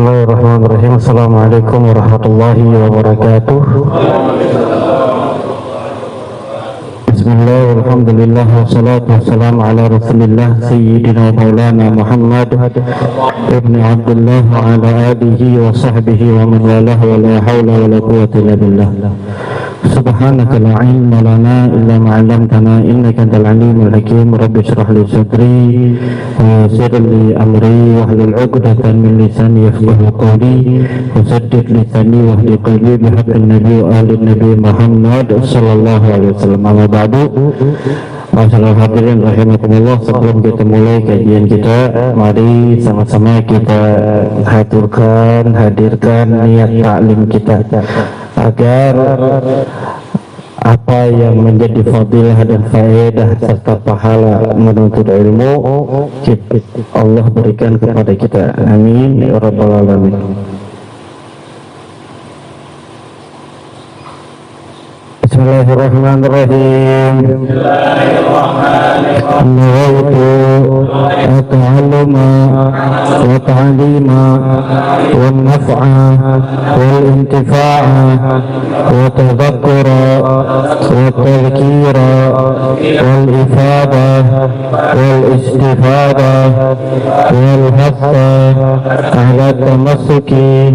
Bismillahirrahmanirrahim. Assalamualaikum warahmatullahi wabarakatuh. Bismillah, alhamdulillah, wassalatu wassalamu ala rasulillah Sayyidina Maulana Muhammad ibn Abdullah wa ala alihi wa sahbihi wa man walah wa la hawla wa la quwwata illa billah. Subhanaka la ilma lana illa ma 'allamtana innaka antal alimul hakim. Rabbi shrah li sadri wa yassir li amri wahlul 'uqdatam min lisani yafqahu qawli wa saddid lisani wahdi qalbi bihaqqin nabi wa ali nabi Muhammad sallallahu alaihi wasallam. Amma ba'du. Masyaallah hadirin rahimakumullah, sebelum kita mulai kajian kita, mari sama-sama kita hadirkan niat taklim kita agar apa yang menjadi fadilah dan faedah serta pahala menuntut ilmu Allah berikan kepada kita. Amin ya rabbal alamin. Bismillahirrahmanirrahim. Nawaitu at-ta'alluma wa ta'lima wa naf'a wal intifa'a wa tadhakkura wa tadhkira wal ifada wal istifada wal hasa ala tamassuki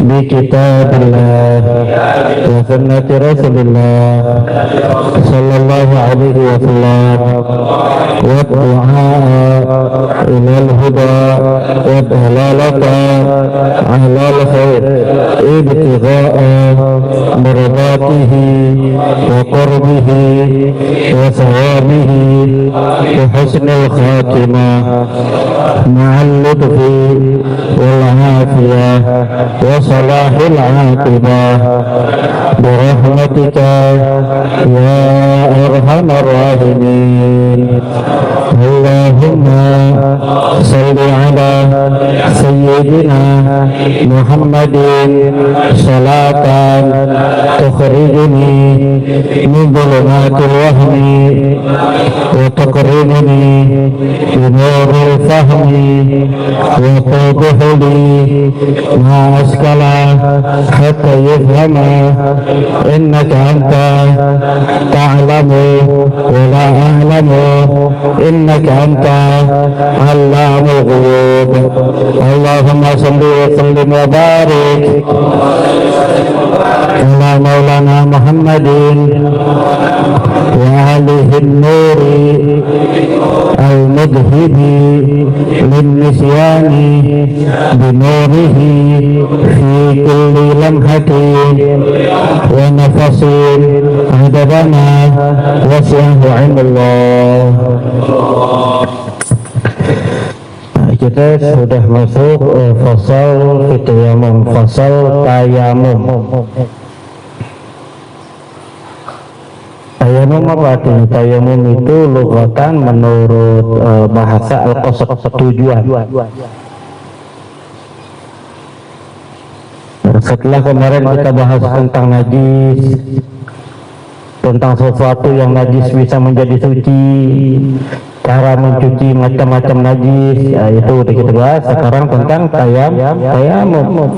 bi kitabillah wa sunnati rasulillah sallallahu alaihi wasallam wa du'a ila al-huda wa dalalata ala al-khair ibtigha'a mardatihi wa qurbihi wa sawabihi wa husnil khatimah ma'al lutfi wal afiyah wa salahil aqibah birahmatika ya arhamar rahimin. Allahumma salli ala sayyidina Muhammadin salatan tukhrijuni min dhulumatil wahmi wa tuqrimuni bi nuril fahmi wa tudihu li ma askala hatta yufhama innaka anta ta'lamu wa la a'lamu innaka anta 'allamul ghuyub. Allahumma salli wa sallim wa barik ala maulana Muhammadin wa alihi an-nuri al-mudhibi lin-nisyani bi nurihi fi kulli lamhatin wa nafasin adabana wasi'ahu 'ilmullah. Kita sudah masuk fasal tayamum, fasal tayamum. Tayamum apa artinya? Tayamum itu lughatan menurut bahasa al-qasd, tujuan. Setelah kemarin kita bahas tentang najis, tentang sesuatu yang najis bisa menjadi suci, cara mencuci macam-macam najis, itu udah kita bahas. Sekarang tentang tayamum.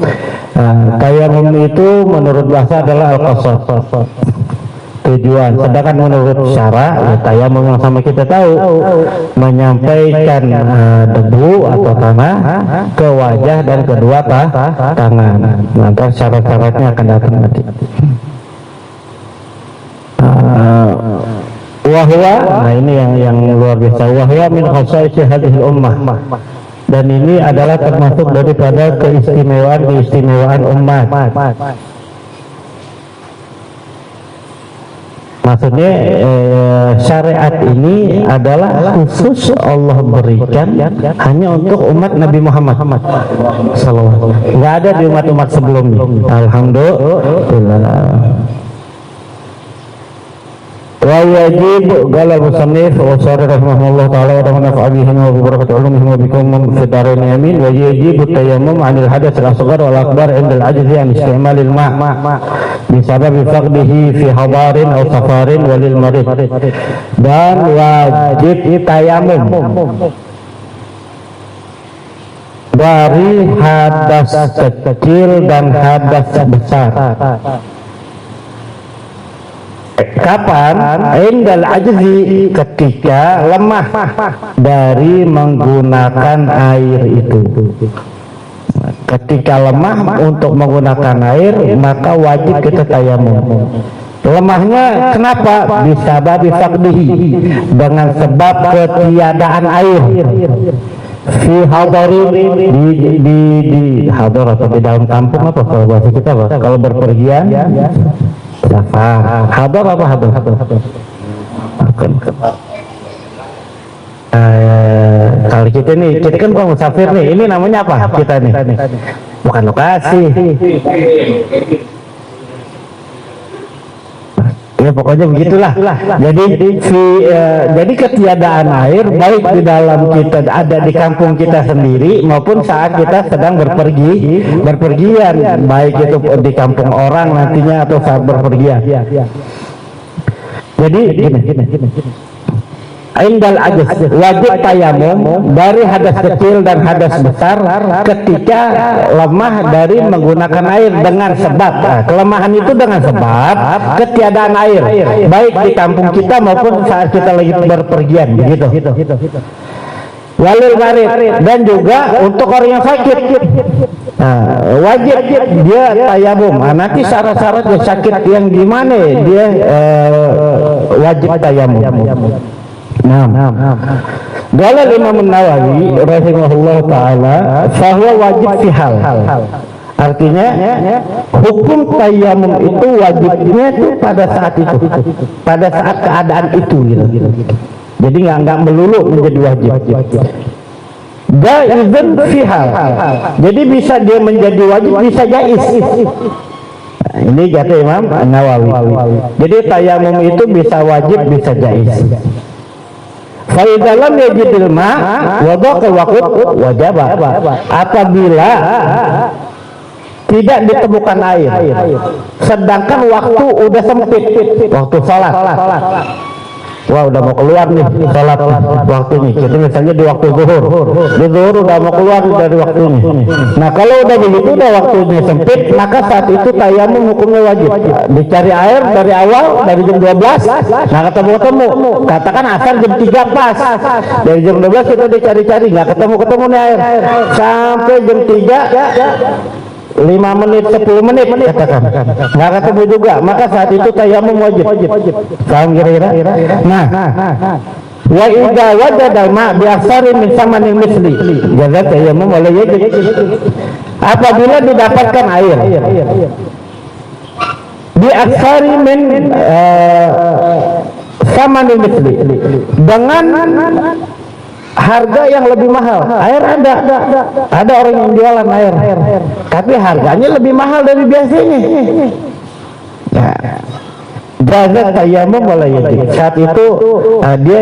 Tayamum itu menurut bahasa adalah al-qasd, tujuan. Sedangkan menurut syara, ya tayamum yang sama kita tahu, menyampaikan debu atau tanah ke wajah dan kedua tangan. Nanti syarat-syaratnya akan datang nanti. Wahwa, nah ini yang luar biasa. Wahwa min khasaisi hadhihi ummah. Dan ini adalah termasuk daripada keistimewaan umat. Maksudnya syariat ini adalah khusus Allah berikan hanya untuk umat Nabi Muhammad sallallahu alaihi wasallam. Enggak ada di umat-umat sebelumnya. Alhamdulillah. Wa yajib qala al-musannif wa sari rahimahullah ta'ala wa naf'a bihim wa bi barakati ulumihim wa bikum fi darin amin. Wa yajib tayammum 'anil hadath al-asghar wal akbar 'inda al-'ajzi an isti'mal al-ma' bisabab faqdihi fi hadarin aw safarin walil marid. Dan wajib tayamum dari hadas kecil dan hadas besar. Kapan? Indal ajzi, ketika lemah dari menggunakan air itu. Ketika lemah untuk menggunakan air, maka wajib kita tayamum. Lemahnya kenapa? Bisa babi fakdihi, dengan sebab ketiadaan air. Fi hadari, di hadar atau di dalam kampung apa kalau bahasa kita apa? Kalau berpergian safar. Hadar apa hadar? Kalau kita kan bukan musafir nih, ini namanya apa kita nih? Bukan lokasi. Ya pokoknya begitulah. Jadi ketiadaan air baik di dalam kita ada di kampung kita sendiri maupun saat kita sedang berpergian, baik itu di kampung orang nantinya atau saat berpergian. Jadi gini. Indal ajz, wajib tayamum dari hadas kecil dan hadas besar ketika lemah dari menggunakan air dengan sebab kelemahan itu dengan sebab ketiadaan air baik di kampung kita maupun saat kita lagi berpergian begitu. Walil marid, dan juga untuk orang yang sakit, wajib dia tayamum. Nanti syarat-syaratnya sakit yang gimana dia wajib tayamum. Qala Imam Nawawi rahimahullah taala, bahwa wajib fi hal. Artinya hukum tayamum itu wajibnya itu pada saat itu, pada saat keadaan itu gitu. Jadi nggak melulu menjadi wajib. Jaizun fi hal. Jadi bisa dia menjadi wajib, bisa jaiz. Ini kata Imam Nawawi. Jadi tayamum itu bisa wajib, bisa jaiz. Faidalam yajidil ma wadaqal waqt wajaba. Apabila tidak ditemukan air, sedangkan waktu udah sempit, waktu salat. Wah, udah mau keluar nih salat waktunya. Jadi misalnya di waktu zuhur, di zuhur udah mau keluar dari waktunya. Nah kalau udah begitu, udah waktunya sempit, maka saat itu tayamum hukumnya wajib. Dicari air dari awal, dari jam 12, nah ketemu. Katakan asar jam 3 pas. Dari jam 12 kita dicari-cari, nggak ketemu nih air. Sampai jam 3, 5 menit, 10 menit katakan nggak ketemu juga, maka saat itu tayamum wajib. Paham kira-kira? Nah, wa idza wajada ma bi aksari min samanin misli jaza tayamum wala yajib. Apabila didapatkan air bi aksari min samanin misli, dengan harga yang lebih mahal. Air ada orang yang jualan air, tapi harganya lebih mahal dari biasanya. Jaza tayamum boleh yajib. Saat itu dia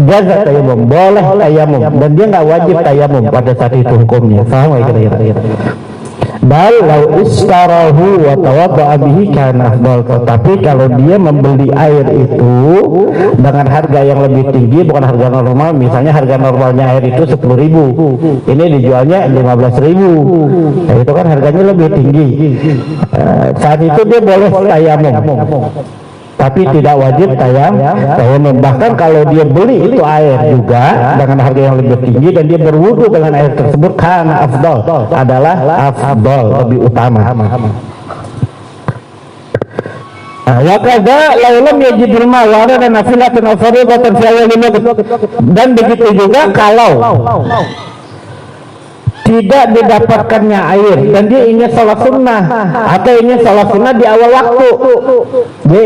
jaza tayamum, boleh tayamum, dan dia nggak wajib tayamum pada saat itu hukumnya. Paham ya kira-kira? Bal lau istarahu wa tawadda'a bihi kana afdal. Tapi kalau dia membeli air itu dengan harga yang lebih tinggi, bukan harga normal, misalnya harga normalnya air itu 10.000, ini dijualnya 15.000, nah, itu kan harganya lebih tinggi. Saat itu dia boleh tayamum, tapi tidak wajib tayamum. Bahkan kalau dia beli itu air juga dengan harga yang lebih tinggi dan dia berwudu dengan air tersebut, karena afdal, adalah afdal, lebih utama. Wa kadza law lam yajidul ma wa ana nafilatan aw fardatan fi awwal waqt. Dan begitu juga kalau tidak didapatkannya air dan dia ingin sholat sunnah atau ingin sholat sunnah di awal waktu, dia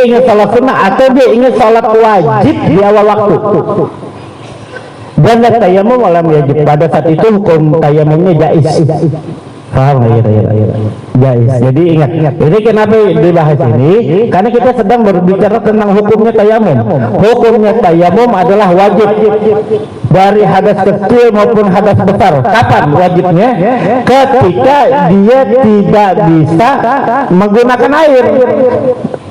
ingin sholat sunnah atau dia ingin sholat wajib di awal waktu, dan tayamum malam wajib, pada saat itu hukum tayamumnya jaiz. Paham ya? Jaiz. Jadi ingat, ini kenapa dibahas ini? Karena kita sedang berbicara tentang hukumnya tayamum. Hukumnya tayamum adalah wajib dari hadas kecil maupun hadas besar. Kapan wajibnya? Ketika dia tidak bisa menggunakan air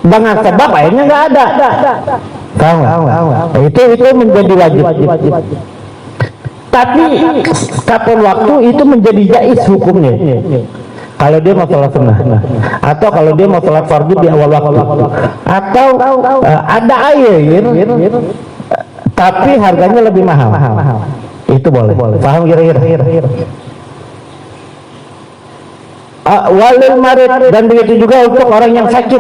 dengan sebab airnya nggak ada. Paham? Itu menjadi wajib. Tapi kapan waktu itu menjadi jaiz hukumnya. Kalau dia mau sholat sunnah, atau kalau dia mau sholat fardu di awal waktu, atau ada air, tapi harganya lebih mahal, itu boleh. Paham kira-kira? Walil marid, dan begitu juga untuk orang yang sakit.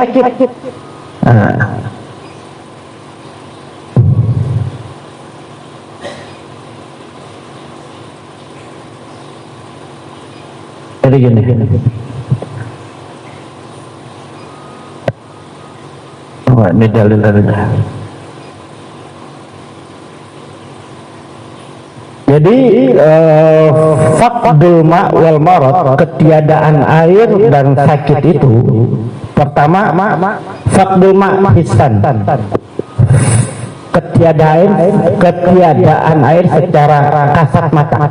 Jadi gini. Wah, ini dalil-dalilnya. Jadi faqdul ma' wal marad, ketiadaan air dan sakit itu, pertama faqdul ma' hissan, ketiadaan air secara kasat mata.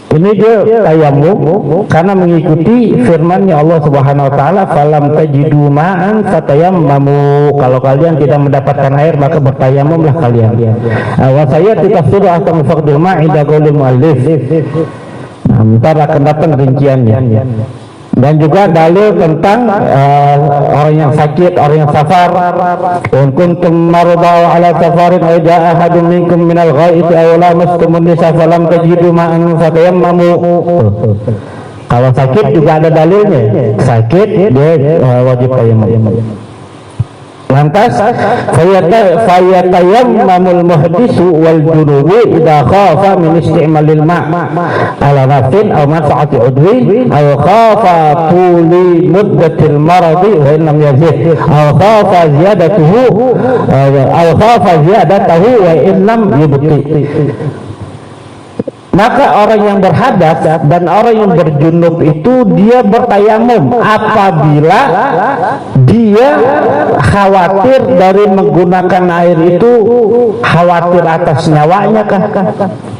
Ini dia tayamum karena mengikuti firman-Nya Allah Subhanahu wa taala, falam tajidu ma'an fatayammamu, kalau kalian tidak mendapatkan air maka bertayamumlah kalian. Wa sayati tafsiru ahkam faqdul ma'i inda qaulil muallif. Ntar akan datang rinciannya. Dan juga dalil tentang orang yang sakit, orang yang safar. In kuntum marda ala safarin aw jaa ahadun minkum minal ghaiti aw lamastumun nisa falam tajidu ma'an fatayammamu. Kalau sakit juga ada dalilnya. Sakit dia wajib tayammum. Lantas fayatayammamul muhdisu wal junubi idza khafa min isti'malil ma' ala nafsin aw manfaati udwi aw khafa tuli muddatil maradi wa in lam yazid aw khafa ziyadatahu wa in lam yubti. Maka orang yang berhadas dan orang yang berjunub itu dia bertayamum apabila dia khawatir dari menggunakan air itu, khawatir atas nyawanya kah?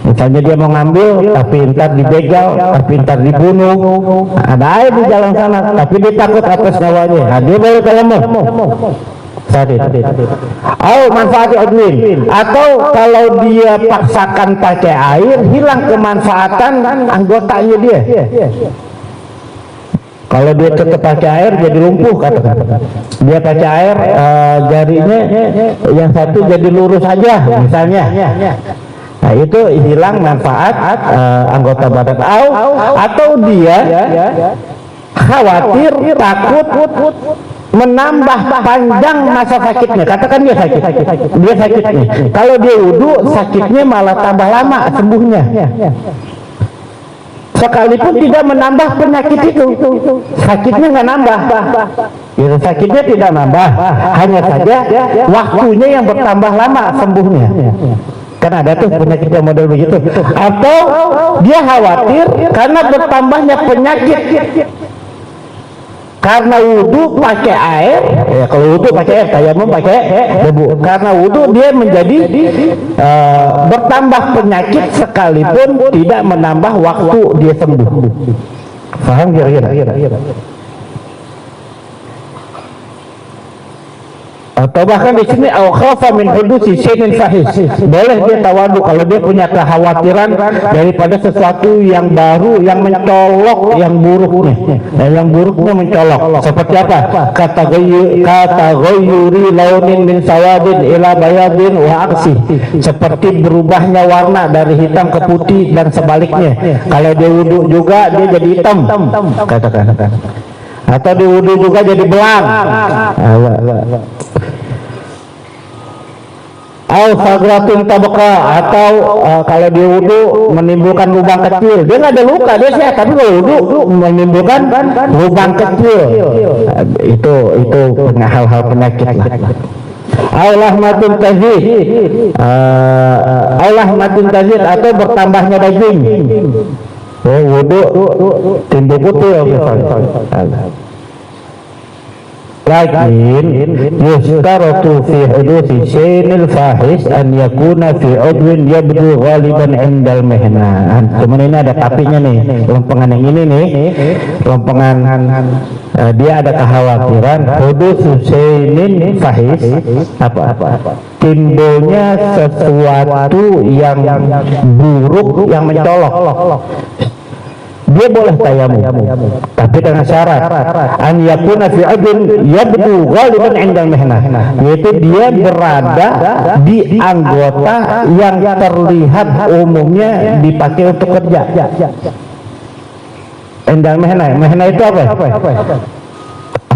Misalnya dia mau ngambil tapi ntar dibegal, tapi ntar dibunuh, ada air di jalan sana tapi dia takut atas nyawanya, nah dia boleh tayamum. Manfaat udwin, atau kalau dia paksakan pakai air, hilang kemanfaatan anggotanya dia. Kalau dia tetap pakai air jadi lumpuh, katakan. Dia pakai air, jarinya yang satu jadi lurus saja, misalnya. Nah itu hilang manfaat anggota badan. Atau dia khawatir, takut menambah panjang masa sakitnya. Katakan dia sakitnya. Kalau dia wudu, sakitnya malah tambah lama sembuhnya. Sekalipun tidak menambah penyakit itu, sakitnya nggak nambah. Sakitnya tidak nambah, hanya saja waktunya yang bertambah lama sembuhnya. Kan ada tuh penyakit yang model begitu. Atau dia khawatir karena bertambahnya penyakit. Karena wudu pakai air, ya kalau wudu pakai air, tayamum pakai debu. Karena wudu dia menjadi bertambah penyakit sekalipun tidak menambah waktu dia sembuh. Paham kira-kira? Atau bahkan di sini au khafa min hudusi syai'in fahish, boleh dia tawadu kalau dia punya kekhawatiran daripada sesuatu yang baru yang mencolok yang buruknya. Yang buruknya mencolok. Seperti apa? Kata ghayyuri launin min sawadin ila bayadin wa aksi. Seperti berubahnya warna dari hitam ke putih dan sebaliknya. Kalau dia wudu juga dia jadi hitam. Katakan. Atau di wudu juga jadi belang. Al-fagratin tabqa, atau kalau di wudu menimbulkan lubang kecil. Dia nggak ada luka, dia sehat, tapi kalau wudu menimbulkan lubang kecil. Itu hal-hal penyakit lah. Al-lahmatin tazid, atau bertambahnya daging. Wudu timbul kutil. lakin yustaratu fi huduthi syai'il fahish an yakuna fi udwin yabdu ghaliban indal mihna. Cuman ini ada tapinya nih, lempengan yang ini nih, lempengan dia ada kekhawatiran hudutsu syai'in fahish apa timbulnya sesuatu yang buruk yang mencolok. Dia boleh tayamum, tapi dengan syarat an yakuna fi udwin yabdu ghaliban indal mihna, yaitu dia berada di anggota yang terlihat umumnya dipakai untuk kerja. Indal mihna, mihna itu apa?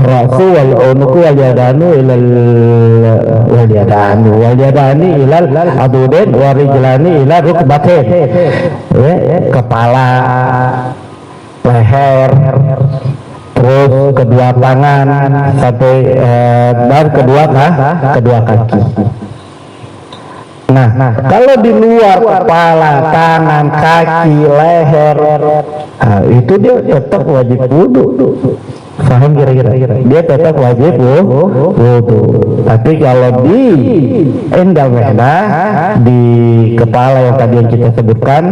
Rasu wal unuku wal yadanu ilal wal yadani ilal adudain wa rijlani ilal rukbatain. Kepala, leher, terus kedua tangan sampai dan kedua kaki. Nah, kalau di luar kepala, tangan, kaki, leher, itu dia tetap wajib wudu. Paham kira-kira? Dia tetap wajib wudu. Tapi kalau di indal mihna, di kepala yang tadi yang kita sebutkan,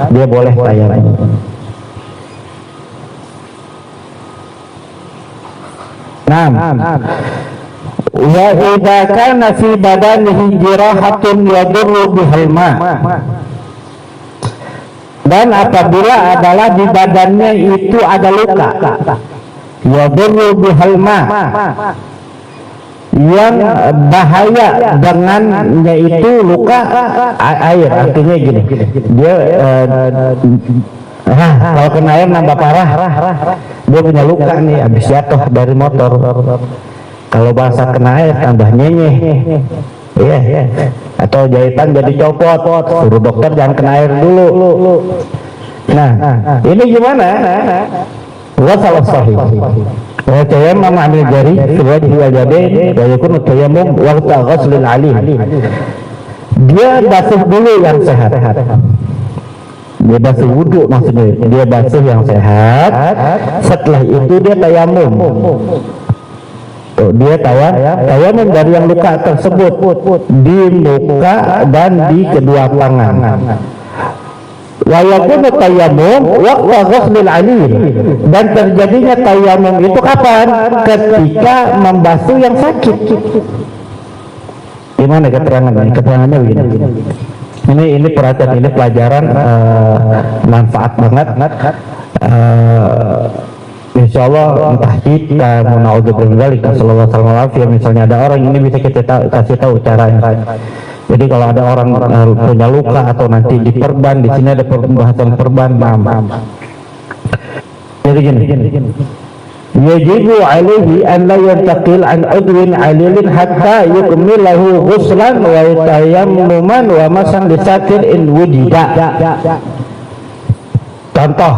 dia boleh tayamum. Wa idza kana fi badanihi jirahatun yadurru bihal ma. Dan apabila adalah di badannya itu ada luka, yadurru bihal ma, yang bahaya dengannya itu luka air. Artinya gini, dia kalau kena air nambah parah, dia punya luka nih, habis jatuh dari motor. Kalau bahasa kena air tambah nyenyeh, iya. Atau jahitan jadi copot, suruh dokter jangan kena air dulu. Nah, ini gimana? Wasalah sahih. Wa tayammum 'anil jari fi wajhi wal yadayn wa yakunu tayammum waqta ghuslil 'alim. Dia basuh dulu yang sehat. Dia basuh wudu maksudnya. Dia basuh yang sehat. Setelah itu dia tayamum. Dia tayamum dari yang luka tersebut di muka dan di kedua tangan. Wa yakunu tayammum waqta ghuslil 'alim, dan terjadinya tayamum itu kapan? Ketika membasuh yang sakit. Gimana keterangannya? Keterangannya begini. Ini perhatian, ini pelajaran manfaat banget. Insya Allah entah kita menauzubillah sallallahu alaihi wasallam, misalnya ada orang ini bisa kita kasih tahu caranya. Jadi kalau ada orang punya luka atau nanti diperban, di sini ada pembahasan perban. Jadi gini, yajibu alaihi an la yantaqil an udwin alilin hatta yukmilahu ghuslan wa tayammuman wa masan lisatir in wujida. Contoh,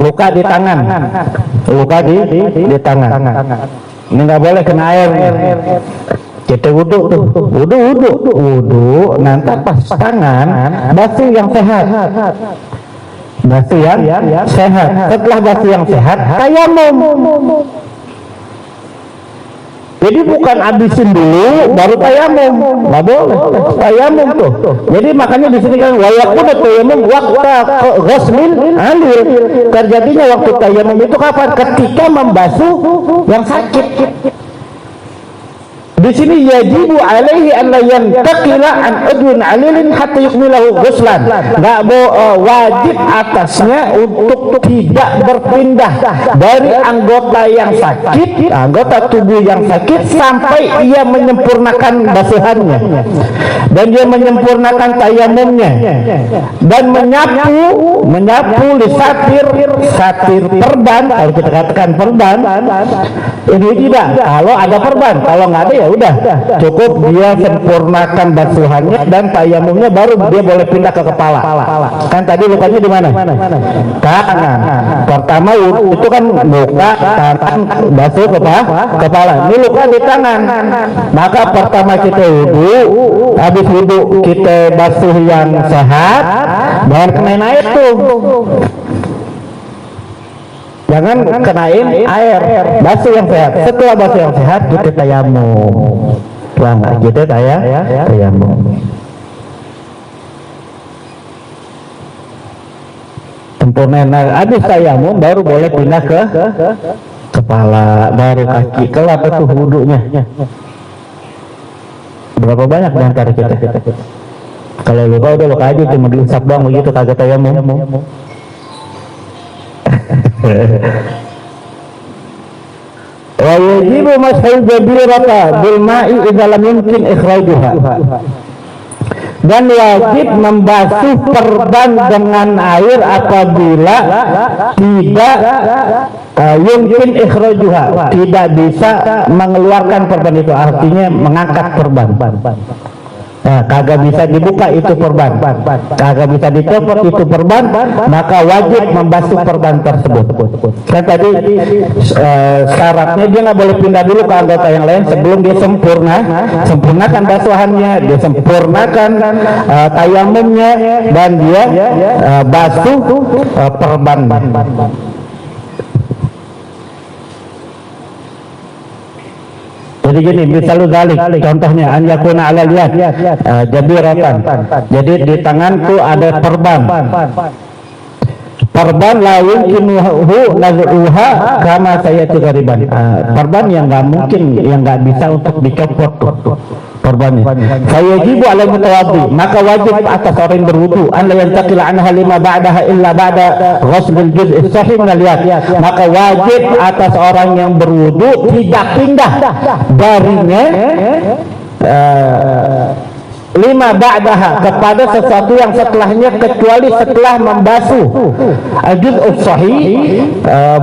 luka di tangan, luka di tangan. Ini nggak boleh kena air. Kita wudu tuh, wudu. Nanti pas tangan basuh yang sehat, basuh yang sehat. Setelah basuh yang sehat, tayamum. Jadi bukan habisin dulu baru tayamum, nggak boleh. Tayamum tuh. Jadi makanya di sini kan wayakun tayamum waqta ghuslil 'alim. Terjadinya waktu tayamum itu kapan? Ketika membasuh yang sakit. Di sini yajibu alaihi an la yantaqila an udwin 'alilin hatta yukmilahu ghuslan. Enggak wajib atasnya untuk tidak berpindah dari anggota yang sakit, anggota tubuh yang sakit sampai ia menyempurnakan basuhannya. Dan dia menyempurnakan tayamumnya. Dan menyapu lisatir perban, kalau kita katakan perban. Ini tidak. Kalau ada perban, kalau nggak ada ya udah, cukup dia sempurnakan basuhannya dan tayamumnya, baru dia boleh pindah ke kepala. Kan tadi lukanya di mana? Tangan. Pertama itu kan muka, tangan, basuh kepala. Ini luka di tangan. Maka pertama kita wudu, habis wudu kita basuh yang sehat, dan kena air tuh. Jangan kenain air basuh yang sehat. Setelah basuh yang sehat kita tayamum. Wah, gitu tayamum. Sempurna. Nah, habis tayamum baru boleh pindah ke kepala, baru kaki. Kelap itu wudunya. Berapa banyak di antara kita? Kalau lupa udah luka aja, cuma diusap doang begitu, kagak tayamum. Wa yajibu mashul jabirata bil ma'i idza lam yumkin ikhrajuha. Dan wajib membasuh perban dengan air apabila tidak yumkin ikhrajuha, tidak bisa mengeluarkan perban itu, artinya mengangkat perban. Nah, kagak bisa dibuka itu perban, kagak bisa dicopot itu perban, maka wajib membasuh perban tersebut. Kan tadi syaratnya dia nggak boleh pindah dulu ke anggota yang lain sebelum dia sempurnakan basuhannya, dia sempurnakan tayamumnya, dan dia basuh perban. Jadi gini, misalnya dalik, contohnya anjakuna ala liat jabiratan. Jadi di tanganku ada perban la yumkinuhu naz'uha kama sayati ghariban. Perban yang nggak mungkin, yang nggak bisa untuk dicopot perbannya. Fayajibu ala mutawaddi, maka wajib atas orang yang berwudu an la yantaqila anha lima ba'daha illa ba'da ghusl al-juz' as-sahih min al-yad. Maka wajib atas orang yang berwudu tidak pindah darinya lima ba'daha kepada sesuatu yang setelahnya, kecuali setelah membasuh al-juz' sahih,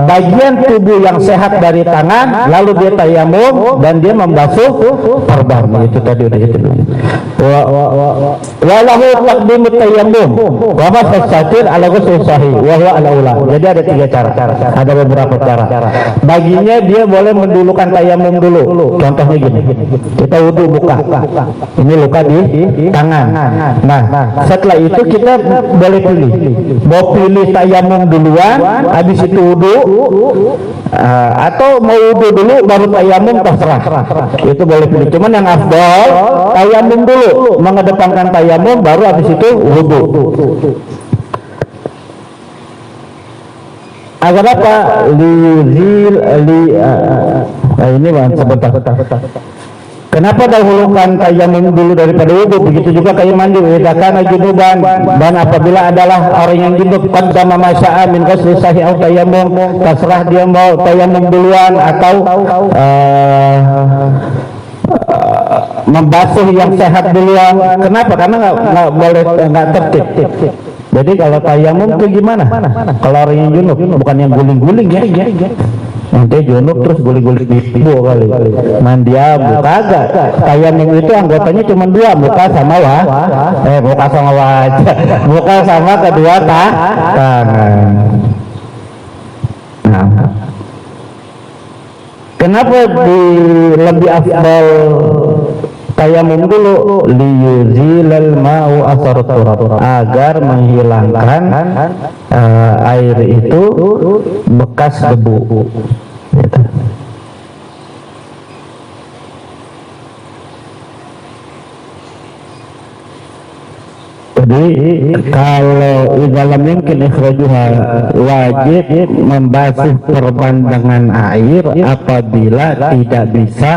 bagian tubuh yang sehat dari tangan, lalu dia tayamum dan dia membasuh perban. Itu tadi udah itu. Wa lahu taqdim tayammum wa masatir ala ghusl sahih wa huwa al-aula. Jadi ada 3 cara. Ada beberapa cara. Baginya dia boleh mendulukan tayamum dulu. Contohnya gini. Kita wudu buka. Ini luka di tangan. Nah, setelah itu kita boleh pilih. Mau pilih tayamum duluan, habis itu wudu, atau mau wudu dulu baru tayamum, terserah. Itu boleh pilih. Cuman yang afdal tayamum dulu, mengedepankan tayamum baru habis itu wudu. Agar apa? Ini sebentar. Kenapa dahulukan tayamum dulu daripada wudu? Begitu juga kayak mandi, idakana junuban, dan apabila adalah orang yang junub qaddama masya'a min ghusli sahih atau tayamum, terserah dia mau tayamum duluan atau membasuh yang sehat duluan. Kenapa? Karena nggak boleh, nggak tertib. Jadi kalau tayamum itu gimana? Kalau orang yang junub, bukan yang guling-guling ya. Nanti junub terus guling-guling di kali. Mandi abu, kagak. Tayamum itu anggotanya cuma 2, muka sama muka sama wajah, muka sama kedua tangan. Nah, kenapa lebih afdal tayamum dulu? Liyuzilal ma'u asar turab, agar menghilangkan air itu bekas debu. Gitu. Jadi kalau dalam mungkin ikhrajuha, wajib membasuh perban dengan air apabila tidak bisa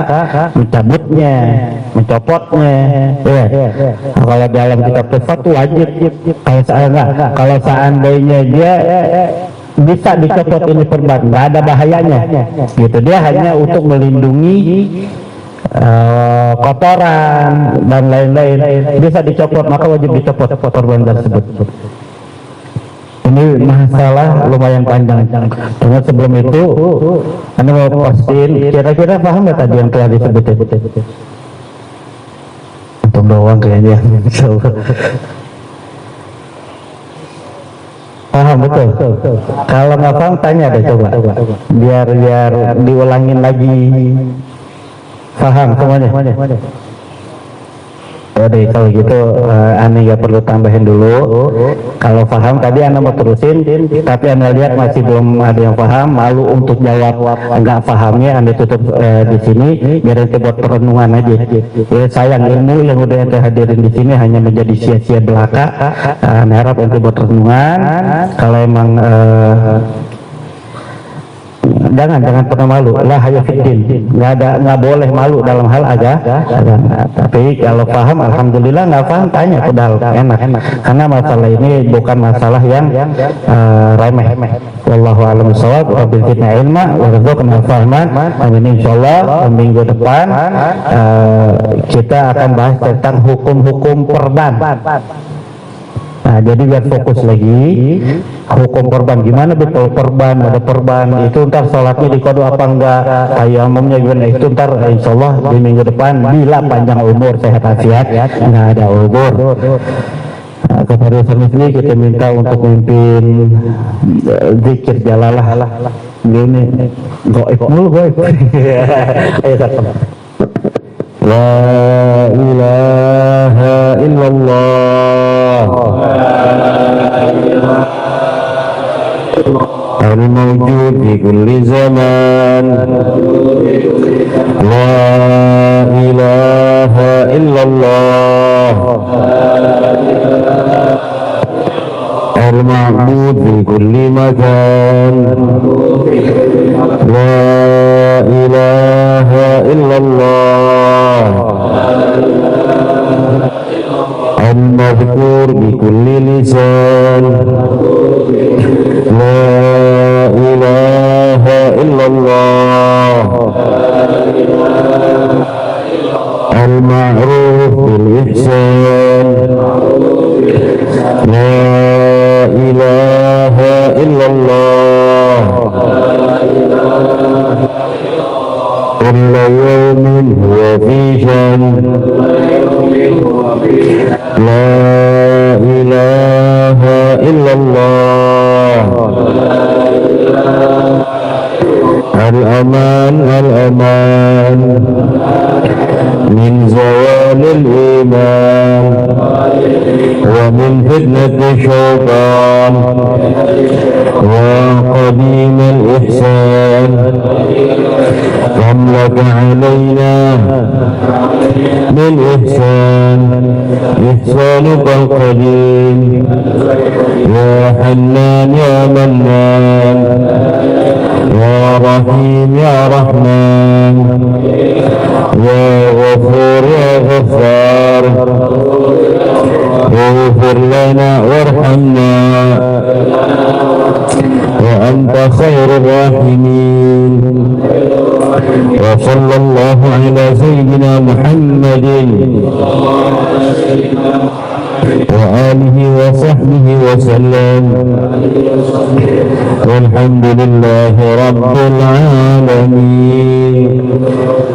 mencopotnya. Kalau dalam kitab Tufat wajib. Kalau seandainya dia bisa dicopot ini perban, nggak ada bahayanya. Gitu, dia hanya untuk melindungi kotoran dan lain-lain, bisa dicopot, maka wajib dicopot perban tersebut. Ini masalah lumayan panjang. Cuma sebelum itu Anda mau pastiin kira-kira paham nggak tadi yang telah disebut? Untuk doang kayaknya. Paham betul. Kalau nggak paham tanya deh, coba biar diulangin lagi. Paham semuanya? Jadi kalau gitu Ane nggak perlu tambahin dulu. Kalau paham tadi Ane mau terusin, tapi Ane lihat masih belum ada yang paham, malu untuk jawab nggak pahamnya, Ane tutup di sini biar nanti buat perenungan aja. Ya, sayang ilmu yang udah ente hadirin di sini hanya menjadi sia-sia belaka. Ane harap ente buat renungan. Kalau emang jangan pernah malu, lah hayo fiddin, nggak boleh malu dalam hal agama. Tapi kalau paham alhamdulillah, nggak paham tanya pedal enak, karena masalah ini bukan masalah yang remeh. Wallahu a'lam bishawab, wabil fitna ilma warzuqna fahman. Amin. Insyaallah minggu depan kita akan bahas tentang hukum-hukum korban. Nah, jadi biar fokus lagi hukum korban, gimana betul korban, ada korban itu ntar sholatnya dikodo apa enggak, tayamumnya gimana, itu ntar insyaallah di minggu depan bila panjang umur sehat afiat nggak ada uzur. Nah, kepada ini kita minta untuk memimpin zikir jalalah gini goib mulu goib. Ayo satu. La ilaha illallah al-mawjud fi kulli zaman. La ilaha illallah al-ma'bud fi kulli makan. La ilaha illallah al-madhkur bi kulli lisan. La ilaha illallah al-ma'ruf bil ihsan. La ilaha illallah kulla yawmin huwa fi shan. La ilaha illallah al-aman al-aman min zawalil iman wa min fitnati syaitan wa qadim al-ihsan. Kam laka alayna min ihsan ihsanuka al-qadim ya hannan ya mannan ya rahim ya rahman ya ghafur ya ghaffar اغفر لنا وارحمنا وأنت خير الراحمين. وصلى الله على سيدنا محمد وآله وصحبه وسلم. والحمد لله رب العالمين.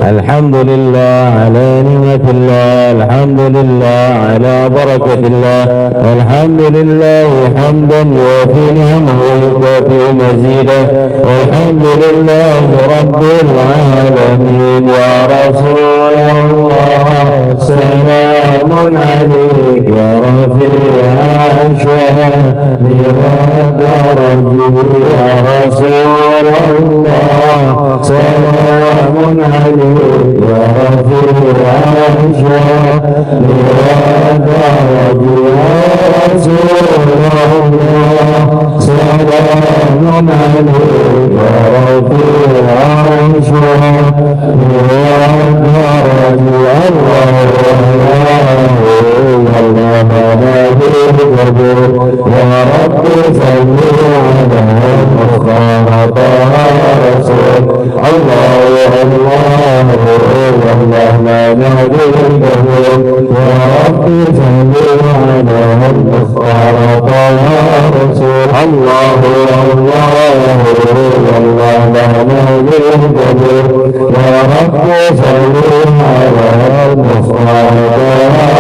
الحمد لله على نعمة الله، الحمد لله على بركة الله، الحمد لله حمدا يوافي نعمه ويكافئ مزيده. والحمد لله رب العالمين. يا رسول الله سلام عليك يا رفيع الشهداء والدرج. يا رسول الله سلام عليك يا رفيع الشهداء والدرج. يا رسول الله سلام عليك يا رفيع الشهداء يا رب صل على المختار طه رسول الله. الله لا نعبد يا رب صل على المختار طه رسول الله. الله لا نعبد يا رب صل على المختار طه رسول.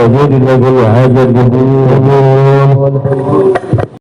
وجد له العجب